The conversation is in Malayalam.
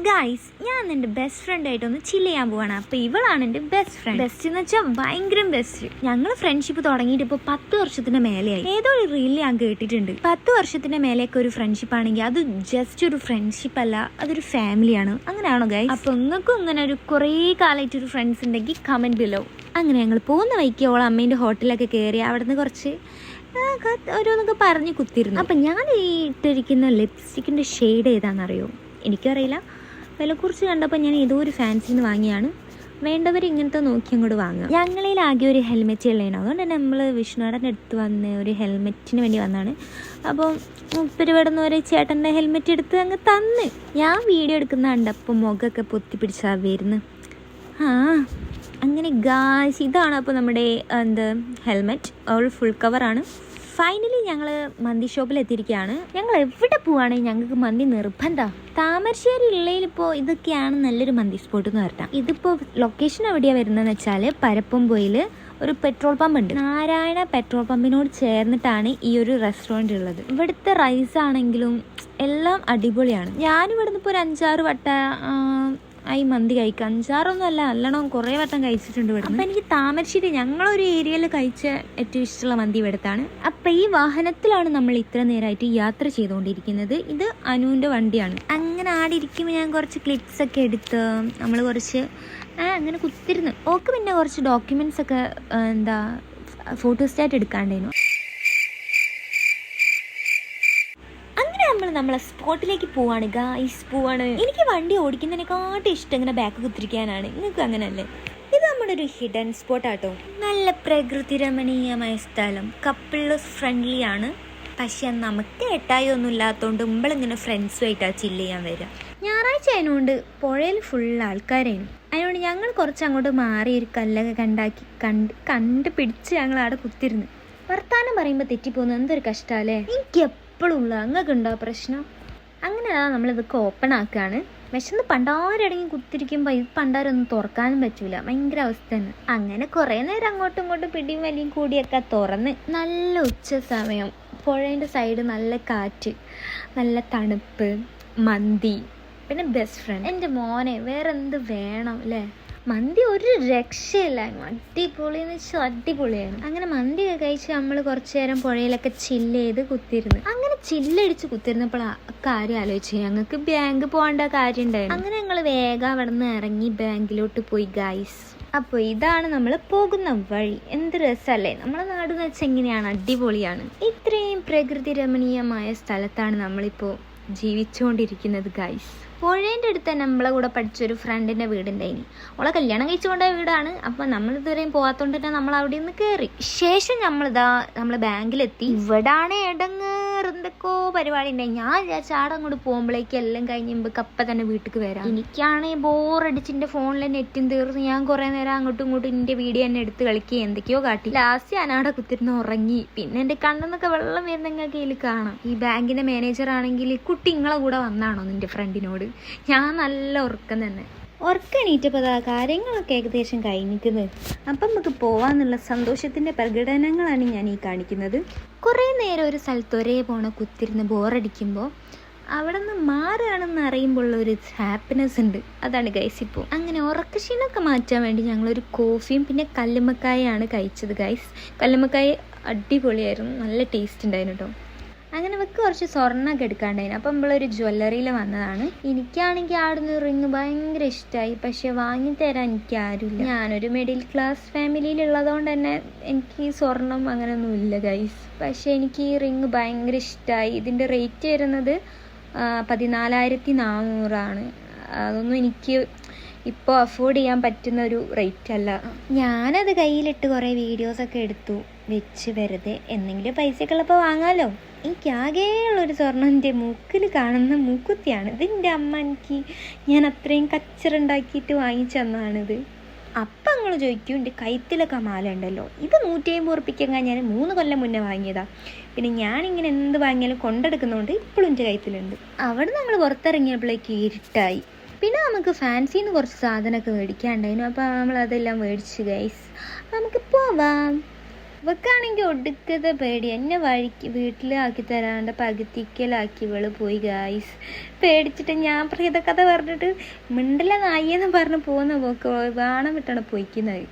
ഗൈസ്, ഞാൻ എൻ്റെ ബെസ്റ്റ് ഫ്രണ്ടായിട്ടൊന്ന് ചില്ല് ചെയ്യാൻ പോവാണ്. അപ്പോൾ ഇവളാണ് എൻ്റെ ബെസ്റ്റ് ഫ്രണ്ട്. ബെസ്റ്റ് എന്ന് വെച്ചാൽ ഭയങ്കര ബെസ്റ്റ്. ഞങ്ങൾ ഫ്രണ്ട്ഷിപ്പ് തുടങ്ങിയിട്ട് ഇപ്പോൾ 10 വർഷത്തിന് മേലെയായി. ഏതോ ഒരു റീലിൽ ഞാൻ കേട്ടിട്ടുണ്ട്, 10 വർഷത്തിന് മേലെയൊക്കെ ഒരു ഫ്രണ്ട്ഷിപ്പ് ആണെങ്കിൽ അത് ജസ്റ്റ് ഒരു ഫ്രണ്ട്ഷിപ്പ് അല്ല, അതൊരു ഫാമിലിയാണ്. അങ്ങനെയാണോ ഗൈസ്? അപ്പോൾ നിങ്ങൾക്കും ഇങ്ങനെ ഒരു കുറേ കാലമായിട്ട് ഒരു ഫ്രണ്ട്സ് ഉണ്ടെങ്കിൽ കമൻറ്റ് ബിലോ. അങ്ങനെ ഞങ്ങൾ പോകുന്ന വഴിക്ക് ഓളെ അമ്മേൻ്റെ ഹോട്ടലൊക്കെ കയറി അവിടെ നിന്ന് കുറച്ച് ഓരോന്നൊക്കെ പറഞ്ഞ് കുത്തിയിരുന്നു. അപ്പം ഞാൻ ഈ ഇട്ടിരിക്കുന്ന ലിപ്സ്റ്റിക്കിൻ്റെ ഷെയ്ഡ് ഏതാണെന്നറിയോ? എനിക്കറിയില്ല. വിലക്കുറിച്ച് കണ്ടപ്പോൾ ഞാൻ ഏതോ ഒരു ഫാൻസിന്ന് വാങ്ങിയാണ്. വേണ്ടവർ ഇങ്ങനത്തെ നോക്കി അങ്ങോട്ട് വാങ്ങുക. ഞങ്ങളിൽ ആകെ ഒരു ഹെൽമെറ്റ് ഉള്ളതാണ്, അതുകൊണ്ട് തന്നെ നമ്മൾ വിഷ്ണുവേട്ടൻ്റെ അടുത്ത് വന്ന് ഒരു ഹെൽമെറ്റിന് വേണ്ടി വന്നതാണ്. അപ്പോൾ മുപ്പരുവിടുന്ന ഒരു ചേട്ടൻ്റെ ഹെൽമെറ്റ് എടുത്ത് അങ്ങ് തന്ന് ഞാൻ വീഡിയോ എടുക്കുന്ന കണ്ടപ്പോൾ മുഖമൊക്കെ പൊത്തി പിടിച്ചാ വരുന്നു. അങ്ങനെ ഗായ്സ്, ഇതാണ് അപ്പോൾ നമ്മുടെ ഹെൽമെറ്റ്. അവൾ ഫുൾ കവറാണ്. ഫൈനലി ഞങ്ങൾ മന്തി ഷോപ്പിൽ എത്തിയിരിക്കുകയാണ്. ഞങ്ങൾ എവിടെ പോവുകയാണെങ്കിൽ ഞങ്ങൾക്ക് മന്തി നിർബന്ധമാണ്. താമരശ്ശേരി ഉള്ളതിലിപ്പോൾ ഇതൊക്കെയാണ് നല്ലൊരു മന്തി സ്പോട്ട് എന്ന് പറഞ്ഞാൽ. ഇതിപ്പോൾ ലൊക്കേഷൻ എവിടെയാണ് വരുന്നതെന്ന് വെച്ചാൽ പരപ്പംപൊയിൽ ഒരു പെട്രോൾ പമ്പ് ഉണ്ട്. നാരായണ പെട്രോൾ പമ്പിനോട് ചേർന്നിട്ടാണ് ഈ ഒരു റെസ്റ്റോറൻറ്റ് ഉള്ളത്. ഇവിടുത്തെ റൈസ് ആണെങ്കിലും എല്ലാം അടിപൊളിയാണ്. ഞാനിവിടുന്ന് ഇപ്പോൾ ഒരു 5-6 വട്ടം ഈ മന്തി കഴിക്കുക. 5-6 അല്ല, നല്ലോണം കുറേ വട്ടം കഴിച്ചിട്ടുണ്ട് ഇവിടെ. അപ്പം എനിക്ക് താമരശ്ശേരി ഞങ്ങളൊരു ഏരിയയിൽ കഴിച്ച ഏറ്റവും ഇഷ്ടമുള്ള മന്തി ഇവിടുത്താണ്. അപ്പം ഈ വാഹനത്തിലാണ് നമ്മൾ ഇത്ര നേരമായിട്ട് യാത്ര ചെയ്തുകൊണ്ടിരിക്കുന്നത്. ഇത് അനുവിൻ്റെ വണ്ടിയാണ്. അങ്ങനെ ആടെ ഇരിക്കുമ്പോൾ ഞാൻ കുറച്ച് ക്ലിപ്സൊക്കെ എടുത്ത് നമ്മൾ കുറച്ച് അങ്ങനെ കുത്തിരുന്നു. ഓക്ക് പിന്നെ കുറച്ച് ഡോക്യുമെൻറ്റ്സ് ഒക്കെ ഫോട്ടോസ്റ്റാറ്റ് എടുക്കാണ്ടായിരുന്നു. നമ്മളെ സ്പോട്ടിലേക്ക് പോവാണ് ഗായ്സ്, പോവാണ്. എനിക്ക് വണ്ടി ഓടിക്കുന്നതിനെക്കാട്ടും ഇഷ്ടം ഇങ്ങനെ ബാക്ക് കുത്തിരിക്കാനാണ്. നിങ്ങൾക്ക് അങ്ങനല്ലേ? ഇത് നമ്മുടെ ഒരു ഹിഡൻ സ്പോട്ടാട്ടോ. നല്ല പ്രകൃതി രമണീയമായ സ്ഥലം, കപ്പിൾസ് ഫ്രണ്ട്ലി ആണ്. പക്ഷെ നമുക്ക് എട്ടായൊന്നും ഇല്ലാത്തതുകൊണ്ട് നമ്മളിങ്ങനെ ഫ്രണ്ട്സുമായിട്ടാണ് ചില്ല് ചെയ്യാൻ വരിക. ഞായറാഴ്ച അതിനോണ്ട് പുഴയിൽ ഫുൾ ആൾക്കാരായിരുന്നു. അതിനോട് ഞങ്ങൾ കുറച്ച് അങ്ങോട്ട് മാറി ഒരു കല്ലൊക്കെ കണ്ട് പിടിച്ച് ഞങ്ങൾ അവിടെ കുത്തിരുന്നു. വർത്താനം പറയുമ്പോൾ തെറ്റിപ്പോകുന്നത് എന്തൊരു കഷ്ടമല്ലേ. എനിക്ക് എപ്പോഴും ഉള്ള അങ്ങൊക്കെ ഉണ്ടോ പ്രശ്നം? അങ്ങനെയാണ് നമ്മളിതൊക്കെ ഓപ്പൺ ആക്കുകയാണ്. വിശന്ന് പണ്ടാരടങ്ങി കുത്തിരിക്കുമ്പോൾ ഈ പണ്ടാരൊന്നും തുറക്കാനും പറ്റൂല. ഭയങ്കര അവസ്ഥ തന്നെ. അങ്ങനെ കുറേ നേരം അങ്ങോട്ടും ഇങ്ങോട്ടും പിടിയും വലിയും കൂടിയൊക്കെ തുറന്ന് നല്ല ഉച്ച സമയം, പുഴേൻ്റെ സൈഡ് നല്ല കാറ്റ്, നല്ല തണുപ്പ്, മന്തി, പിന്നെ ബെസ്റ്റ് ഫ്രണ്ട്. എൻ്റെ മോനെ വേറെ എന്ത് വേണം അല്ലേ? മന്തി ഒരു രക്ഷയില്ലായിരുന്നു. അടിപൊളിയെന്ന് വെച്ചാൽ അടിപൊളിയായിരുന്നു. അങ്ങനെ മന്തിയൊക്കെ കഴിച്ച് നമ്മൾ കുറച്ച് നേരം പുഴയിലൊക്കെ ചില്ല് ചെയ്ത് കുത്തിരുന്നു. അങ്ങനെ ചില്ലടിച്ച് കുത്തിരുന്നപ്പോൾ കാര്യം ആലോചിച്ചു, ഞങ്ങൾക്ക് ബാങ്ക് പോകേണ്ട കാര്യം ഉണ്ടായിരുന്നു. അങ്ങനെ ഞങ്ങൾ വേഗം അവിടെ നിന്ന് ഇറങ്ങി ബാങ്കിലോട്ട് പോയി ഗൈസ്. അപ്പോൾ ഇതാണ് നമ്മൾ പോകുന്ന വഴി. എന്ത് രസമല്ലേ? നമ്മളെ നാടെന്ന് വെച്ചാൽ എങ്ങനെയാണ്, അടിപൊളിയാണ്. ഇത്രയും പ്രകൃതി രമണീയമായ സ്ഥലത്താണ് നമ്മളിപ്പോൾ ജീവിച്ചുകൊണ്ടിരിക്കുന്നത് ഗൈസ്. പുഴേൻ്റെ അടുത്ത് തന്നെ നമ്മളെ കൂടെ പഠിച്ചൊരു ഫ്രണ്ടിൻ്റെ വീടുണ്ടായിനി. അവളെ കല്യാണം കഴിച്ചുകൊണ്ട വീടാണ്. അപ്പം നമ്മളിതുവരെയും പോകാത്തതുകൊണ്ട് തന്നെ നമ്മൾ അവിടെ നിന്ന് കയറി. ശേഷം നമ്മൾ ബാങ്കിലെത്തി. ഇവിടാണ് എന്തൊക്കെയോ പരിപാടി ഉണ്ടായി. ഞാൻ വിചാരിച്ച ആടെ അങ്ങോട്ട് പോകുമ്പോഴേക്കും എല്ലാം കഴിഞ്ഞ് കപ്പ തന്നെ വീട്ടിൽ വരാം. എനിക്കാണെങ്കിൽ ബോറടിച്ചിൻ്റെ ഫോണിലെ നെറ്റും തീർന്ന് ഞാൻ കുറേ നേരം അങ്ങോട്ടും ഇങ്ങോട്ടും എൻ്റെ വീഡിയോ തന്നെ എടുത്ത് കളിക്കുക, എന്തൊക്കെയോ കാട്ടി. ലാസ്റ്റ് ഞാനവിടെ കുത്തിരുന്ന് ഉറങ്ങി. പിന്നെ എൻ്റെ കണ്ണെന്നൊക്കെ വെള്ളം വരുന്നെങ്കിൽ കയ്യിൽ കാണാം. ഈ ബാങ്കിൻ്റെ മാനേജർ ആണെങ്കിൽ കുട്ടി നിങ്ങളെ കൂടെ വന്നാണോ നിൻ്റെ ഫ്രണ്ടിനോട്? ഞാൻ നല്ല ഉറക്കം തന്നെ. ഉറക്കണീറ്റപ്പോൾ കാര്യങ്ങളൊക്കെ ഏകദേശം കഴിഞ്ഞിരിക്കുന്നത്. അപ്പം നമുക്ക് പോവാന്നുള്ള സന്തോഷത്തിൻ്റെ പ്രകടനങ്ങളാണ് ഞാൻ ഈ കാണിക്കുന്നത്. കുറേ നേരം ഒരു സ്ഥലത്ത് ഒരേ പോണ കുത്തിരുന്ന് ബോറടിക്കുമ്പോൾ അവിടെ നിന്ന് മാറുകയാണെന്ന് അറിയുമ്പോൾ ഒരു ഹാപ്പിനെസ് ഉണ്ട്. അതാണ് ഗൈസ്. ഇപ്പോൾ അങ്ങനെ ഉറക്കക്ഷീണമൊക്കെ മാറ്റാൻ വേണ്ടി ഞങ്ങളൊരു കോഫിയും പിന്നെ കല്ലുമ്മക്കായാണ് കഴിച്ചത് ഗൈസ്. കല്ലുമ്മക്കായ അടിപൊളിയായിരുന്നു, നല്ല ടേസ്റ്റ് ഉണ്ടായിരുന്നു കേട്ടോ. അങ്ങനെ വെക്ക് കുറച്ച് സ്വർണ്ണമൊക്കെ എടുക്കാണ്ടായിരുന്നു. അപ്പം നമ്മളൊരു ജ്വല്ലറിയിൽ വന്നതാണ്. എനിക്കാണെങ്കിൽ ആടുന്ന റിങ് ഭയങ്കര ഇഷ്ടമായി, പക്ഷെ വാങ്ങിത്തരാൻ എനിക്ക് ആരുമില്ല. ഞാനൊരു മിഡിൽ ക്ലാസ് ഫാമിലിയിലുള്ളതുകൊണ്ട് തന്നെ എനിക്ക് ഈ സ്വർണം അങ്ങനെയൊന്നും ഇല്ല ഗൈസ്. പക്ഷെ എനിക്ക് ഈ റിങ് ഭയങ്കര ഇഷ്ടമായി. ഇതിൻ്റെ റേറ്റ് വരുന്നത് 14,400. അതൊന്നും എനിക്ക് ഇപ്പോൾ അഫോർഡ് ചെയ്യാൻ പറ്റുന്ന ഒരു റേറ്റ് അല്ല. ഞാനത് കയ്യിലിട്ട് കുറേ വീഡിയോസൊക്കെ എടുത്തു വെച്ച് വെറുതെ എന്തെങ്കിലും പൈസയൊക്കെ ഉള്ളപ്പോൾ വാങ്ങാമല്ലോ. എനിക്കാകെയുള്ളൊരു സ്വർണ്ണം എൻ്റെ മൂക്കിൽ കാണുന്ന മൂക്കുത്തിയാണ്. ഇതിൻ്റെ അമ്മ എനിക്ക് ഞാൻ അത്രയും കച്ചറുണ്ടാക്കിയിട്ട് വാങ്ങിച്ചു തന്നതാണിത്. അപ്പം നിങ്ങൾ ചോദിക്കും, എൻ്റെ കഴുത്തിലൊക്കെ മാല ഉണ്ടല്ലോ, ഇത് 150 ഉറുപ്പിക്കാൻ ഞാൻ 3 കൊല്ലം മുന്നേ വാങ്ങിയതാണ്. പിന്നെ ഞാനിങ്ങനെ എന്ത് വാങ്ങിയാലും കൊണ്ടെടുക്കുന്നതുകൊണ്ട് ഇപ്പോഴും എൻ്റെ കഴുത്തിലുണ്ട്. അവിടെ ഞങ്ങൾ പുറത്തിറങ്ങിയപ്പോഴേക്ക് ഇരുട്ടായി. പിന്നെ നമുക്ക് ഫാൻസിന്ന് കുറച്ച് സാധനമൊക്കെ മേടിക്കാണ്ടായിരുന്നു. അപ്പോൾ നമ്മളതെല്ലാം മേടിച്ച് ഗൈസ്. നമുക്ക് പോവാം. ഇവക്കാണെങ്കിൽ ഒടുക്കത്തെ പേടി, എന്നെ വഴിക്ക് വീട്ടിലാക്കി തരാണ്ട് പകുതിക്കലാക്കി ഇവള് പോയി ഗായ്സ്. പേടിച്ചിട്ട് ഞാൻ പ്രീത കഥ പറഞ്ഞിട്ട് മിണ്ടല നായിയെന്ന് പറഞ്ഞ് പോകുന്ന പോക്ക് വാണം വിട്ടാണ് പോയിക്കുന്നത്.